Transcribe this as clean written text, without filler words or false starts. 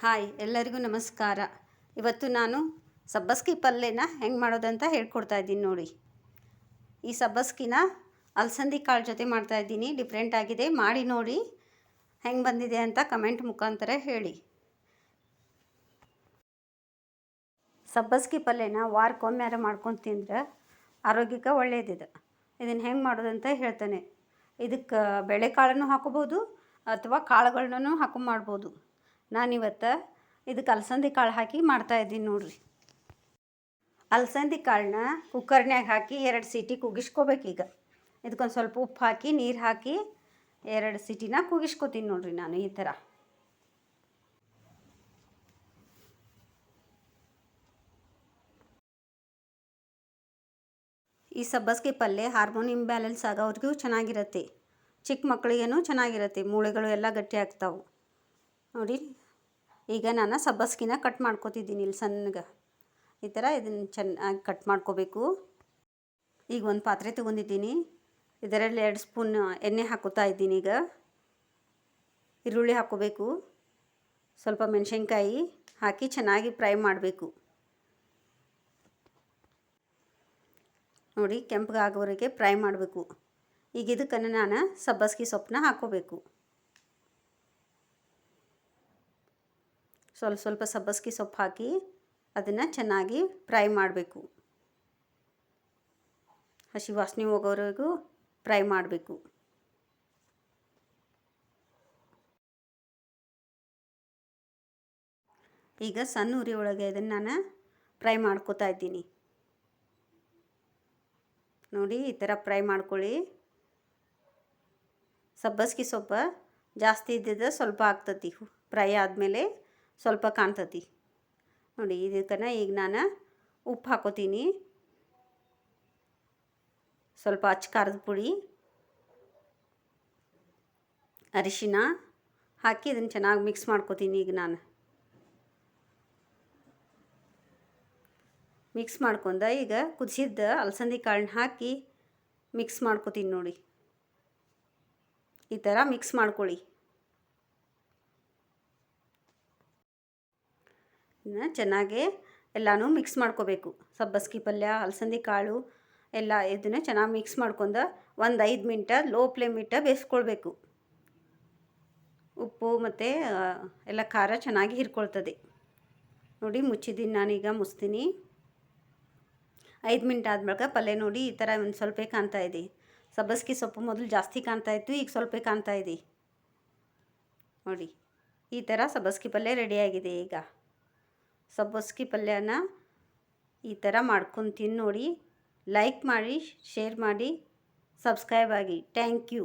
Hi ಎಲ್ಲರಿಗೂ ನಮಸ್ಕಾರ. ಇವತ್ತು ನಾನು ಸಬ್ಬಸ್ಗೆ ಪಲ್ಯನ ಹೆಂಗೆ ಮಾಡೋದಂತ ಹೇಳ್ಕೊಡ್ತಾ ಇದ್ದೀನಿ ನೋಡಿ. ಈ ಸಬ್ಬಸ್ಗಿನ ಅಲಸಂದಿ ಕಾಳು ಜೊತೆ ಮಾಡ್ತಾಯಿದ್ದೀನಿ. ಡಿಫ್ರೆಂಟ್ ಆಗಿದೆ, ಮಾಡಿ ನೋಡಿ ಹೆಂಗೆ ಬಂದಿದೆ ಅಂತ ಕಮೆಂಟ್ ಮುಖಾಂತರ ಹೇಳಿ. ಸಬ್ಬಸ್ಗೆ ಪಲ್ಯನ ವಾರಕ್ಕೊಮ್ಮೆಯಾರ ಮಾಡ್ಕೊಂಡು ತಿಂದ್ರೆ ಆರೋಗ್ಯಕ್ಕೆ ಒಳ್ಳೆಯದಿದೆ. ಇದನ್ನು ಹೆಂಗೆ ಮಾಡೋದಂತ ಹೇಳ್ತಾನೆ. ಇದಕ್ಕೆ ಬೇಳೆಕಾಳನ್ನು ಹಾಕೋಬೋದು ಅಥವಾ ಕಾಳುಗಳನ್ನೂ ಹಾಕೊಂಡು ಮಾಡ್ಬೋದು. ನಾನಿವತ್ತು ಇದಕ್ಕೆ ಅಲಸಂದಿ ಕಾಳು ಹಾಕಿ ಮಾಡ್ತಾಯಿದ್ದೀನಿ ನೋಡಿರಿ. ಅಲಸಂದಿ ಕಾಳನ್ನ ಕುಕ್ಕರ್ನ್ಯಾಗ ಹಾಕಿ 2 ಸೀಟಿ ಕೂಗಿಸ್ಕೋಬೇಕೀಗ. ಇದಕ್ಕೊಂದು ಸ್ವಲ್ಪ ಉಪ್ಪು ಹಾಕಿ ನೀರು ಹಾಕಿ 2 ಸೀಟಿನ ಕೂಗಿಸ್ಕೋತೀನಿ ನೋಡಿರಿ ನಾನು ಈ ಥರ. ಈ ಸಬ್ಬಸ್ಗೆ ಪಲ್ಯ ಹಾರ್ಮೋನ್ ಇಂಬ್ಯಾಲೆನ್ಸ್ ಆಗೋವ್ರಿಗೂ ಚೆನ್ನಾಗಿರುತ್ತೆ. ಚಿಕ್ಕ ಮಕ್ಕಳಿಗೇನು ಚೆನ್ನಾಗಿರುತ್ತೆ, ಮೂಳೆಗಳು ಎಲ್ಲ ಗಟ್ಟಿ ಆಗ್ತಾವೆ ನೋಡಿ. ಈಗ ನಾನು ಸಬ್ಬಸ್ಗಿನ ಕಟ್ ಮಾಡ್ಕೊತಿದ್ದೀನಿ ಇಲ್ಲಿ ಸಣ್ಣಗೆ ಈ ಥರ. ಇದನ್ನು ಚೆನ್ನಾಗಿ ಕಟ್ ಮಾಡ್ಕೋಬೇಕು. ಈಗ ಒಂದು ಪಾತ್ರೆ ತೊಗೊಂಡಿದ್ದೀನಿ, ಇದರಲ್ಲಿ 2 ಸ್ಪೂನ್ ಎಣ್ಣೆ ಹಾಕೋತಾ ಇದ್ದೀನಿ. ಈಗ ಈರುಳ್ಳಿ ಹಾಕೋಬೇಕು, ಸ್ವಲ್ಪ ಮೆಣಸಿನ್ಕಾಯಿ ಹಾಕಿ ಚೆನ್ನಾಗಿ ಫ್ರೈ ಮಾಡಬೇಕು ನೋಡಿ. ಕೆಂಪಗಾಗೋವರೆಗೆ ಫ್ರೈ ಮಾಡಬೇಕು. ಈಗ ಇದಕ್ಕೆ ನಾನು ಸಬ್ಬಸ್ಗೆ ಸೊಪ್ಪನ್ನ ಹಾಕೋಬೇಕು. ಸ್ವಲ್ಪ ಸಬ್ಬಸ್ಗೆ ಸೊಪ್ಪು ಹಾಕಿ ಅದನ್ನು ಚೆನ್ನಾಗಿ ಫ್ರೈ ಮಾಡಬೇಕು. ಹಸಿ ವಾಸನೆ ಹೋಗೋವರೆಗೂ ಫ್ರೈ ಮಾಡಬೇಕು. ಈಗ ಸಣ್ಣ ಉರಿ ಒಳಗೆ ಇದನ್ನು ನಾನು ಫ್ರೈ ಮಾಡ್ಕೋತಾ ಇದ್ದೀನಿ ನೋಡಿ. ಈ ಥರ ಫ್ರೈ ಮಾಡ್ಕೊಳ್ಳಿ. ಸಬ್ಬಸ್ಗೆ ಸೊಪ್ಪು ಜಾಸ್ತಿ ಇದ್ದಿದ್ದು ಸ್ವಲ್ಪ ಆಗ್ತತಿ, ಫ್ರೈ ಆದಮೇಲೆ ಸ್ವಲ್ಪ ಕಾಣ್ತತಿ ನೋಡಿ. ಇದಕ್ಕೆ ಈಗ ನಾನು ಉಪ್ಪು ಹಾಕೋತೀನಿ, ಸ್ವಲ್ಪ ಅಚ್ಚ ಖಾರದ ಪುಡಿ, ಅರಿಶಿನ ಹಾಕಿ ಇದನ್ನು ಚೆನ್ನಾಗಿ ಮಿಕ್ಸ್ ಮಾಡ್ಕೋತೀನಿ. ಈಗ ನಾನು ಮಿಕ್ಸ್ ಮಾಡ್ಕೊಂಡ ಈಗ ಕುದಿಸಿದ್ದ ಅಲಸಂದಿ ಕಾಳನ್ನ ಹಾಕಿ ಮಿಕ್ಸ್ ಮಾಡ್ಕೋತೀನಿ ನೋಡಿ. ಈ ಥರ ಮಿಕ್ಸ್ ಮಾಡ್ಕೊಳ್ಳಿ. ಇದನ್ನ ಚೆನ್ನಾಗಿ ಎಲ್ಲನೂ ಮಿಕ್ಸ್ ಮಾಡ್ಕೋಬೇಕು. ಸಬ್ಬಸ್ಗೆ ಪಲ್ಯ, ಅಲಸಂದಿ ಕಾಳು ಎಲ್ಲ ಇದನ್ನು ಚೆನ್ನಾಗಿ ಮಿಕ್ಸ್ ಮಾಡ್ಕೊಂಡು ಒಂದು 5 ಮಿನಿಟ್ ಲೋ ಫ್ಲೇಮ್ ಇಟ್ಟು ಬೇಯಿಸ್ಕೊಳ್ಬೇಕು. ಉಪ್ಪು ಮತ್ತು ಎಲ್ಲ ಖಾರ ಚೆನ್ನಾಗಿ ಹೀರ್ಕೊಳ್ತದೆ ನೋಡಿ. ಮುಚ್ಚಿದ್ದೀನಿ ನಾನೀಗ, ಮುಚ್ತೀನಿ. 5 ಮಿನಿಟ್ ಆದ್ಮೇಲೆ ಪಲ್ಯ ನೋಡಿ ಈ ಥರ ಒಂದು ಸ್ವಲ್ಪ ಕಾಣ್ತಾ ಇದೆ. ಸಬ್ಬಸ್ಗೆ ಸೊಪ್ಪು ಮೊದಲು ಜಾಸ್ತಿ ಕಾಣ್ತಾಯಿತ್ತು, ಈಗ ಸ್ವಲ್ಪ ಕಾಣ್ತಾ ಇದೆ ನೋಡಿ. ಈ ಥರ ಸಬ್ಬಸ್ಗೆ ಪಲ್ಯ ರೆಡಿಯಾಗಿದೆ. ಈಗ ಸಬ್ಬಸ್ಗೆ ಪಲ್ಯನ ಈ ಥರ ಮಾಡ್ಕೊಂಡು ತಿಂದು ನೋಡಿ. ಲೈಕ್ ಮಾಡಿ, ಶೇರ್ ಮಾಡಿ, ಸಬ್ಸ್ಕ್ರೈಬ್ ಆಗಿ. Thank you.